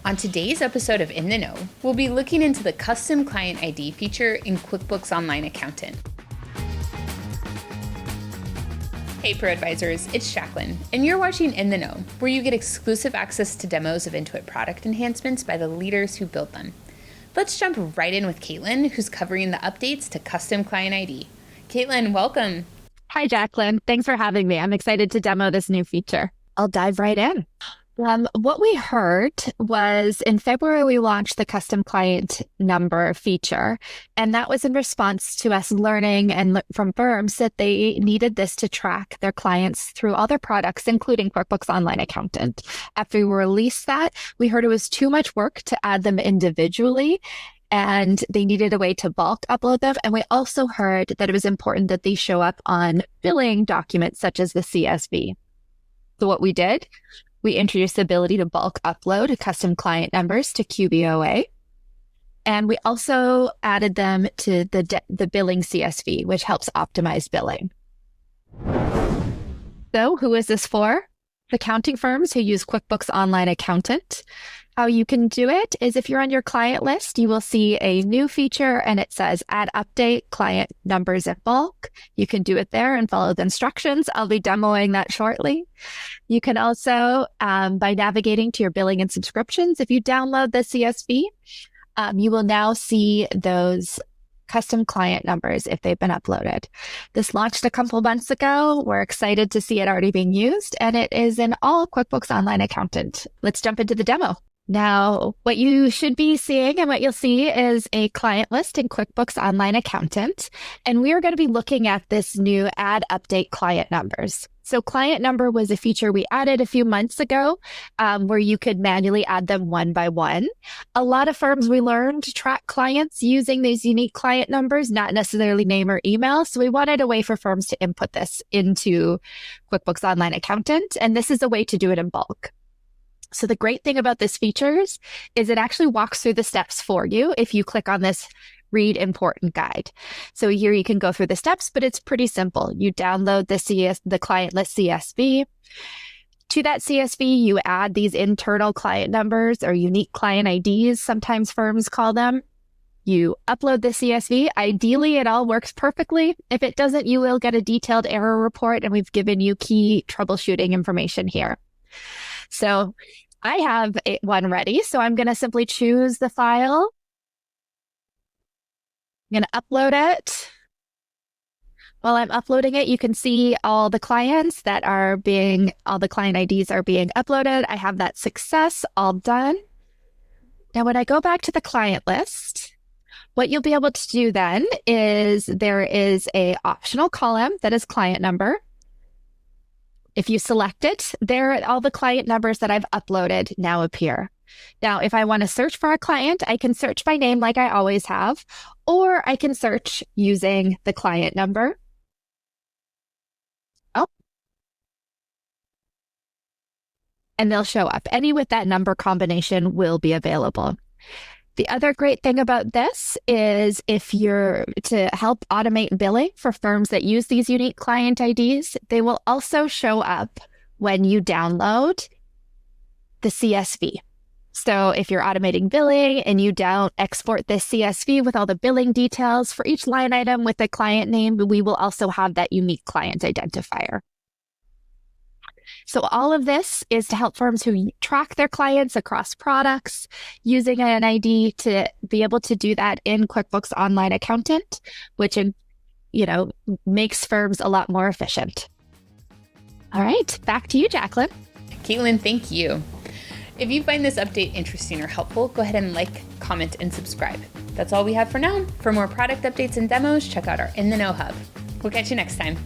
On today's episode of In the Know, we'll be looking into the custom client ID feature in QuickBooks Online Accountant. Hey Pro Advisors, it's Jacqueline, and you're watching In the Know, where you get exclusive access to demos of Intuit product enhancements by the leaders who build them. Let's jump right in with Kaitlyn, who's covering the updates to custom client ID. Kaitlyn, welcome. Hi, Jacqueline. Thanks for having me. I'm excited to demo this new feature. I'll dive right in. What we heard was in February, we launched the custom client number feature, and that was in response to us learning from firms that they needed this to track their clients through all their products, including QuickBooks Online Accountant. After we released that, we heard it was too much work to add them individually, and they needed a way to bulk upload them. And we also heard that it was important that they show up on billing documents such as the CSV. So what we did, we introduced the ability to bulk upload custom client numbers to QBOA. And we also added them to the billing CSV, which helps optimize billing. So who is this for? Accounting firms who use QuickBooks Online Accountant. How you can do it is if you're on your client list, you will see a new feature and it says add update client numbers in bulk. You can do it there and follow the instructions. I'll be demoing that shortly. You can also, by navigating to your billing and subscriptions, if you download the CSV, you will now see those custom client numbers if they've been uploaded. This launched a couple months ago. We're excited to see it already being used, and it is in all QuickBooks Online Accountant. Let's jump into the demo. Now, what you should be seeing and what you'll see is a client list in QuickBooks Online Accountant, and we are going to be looking at this new add update client numbers. So client number was a feature we added a few months ago where you could manually add them one by one. A lot of firms we learned to track clients using these unique client numbers, not necessarily name or email. So we wanted a way for firms to input this into QuickBooks Online Accountant, and this is a way to do it in bulk. So the great thing about this features is it actually walks through the steps for you if you click on this read important guide. So here you can go through the steps, but it's pretty simple. You download the client list CSV. To that CSV, you add these internal client numbers or unique client IDs, sometimes firms call them. You upload the CSV. Ideally, it all works perfectly. If it doesn't, you will get a detailed error report, and we've given you key troubleshooting information here. So I have one ready, so I'm going to simply choose the file. I'm going to upload it. While I'm uploading it, you can see all the clients all the client IDs are being uploaded. I have that success all done. Now, when I go back to the client list, what you'll be able to do then is there is an optional column that is client number. If you select it, there all the client numbers that I've uploaded now appear. Now, if I want to search for a client, I can search by name like I always have, or I can search using the client number. Oh. And they'll show up. Any with that number combination will be available. The other great thing about this is if you're to help automate billing for firms that use these unique client IDs, they will also show up when you download the CSV. So if you're automating billing and you export this CSV with all the billing details for each line item with the client name, we will also have that unique client identifier. So all of this is to help firms who track their clients across products using an ID to be able to do that in QuickBooks Online Accountant, which, makes firms a lot more efficient. All right, back to you, Jacqueline. Kaitlyn, thank you. If you find this update interesting or helpful, go ahead and like, comment, and subscribe. That's all we have for now. For more product updates and demos, check out our In the Know Hub. We'll catch you next time.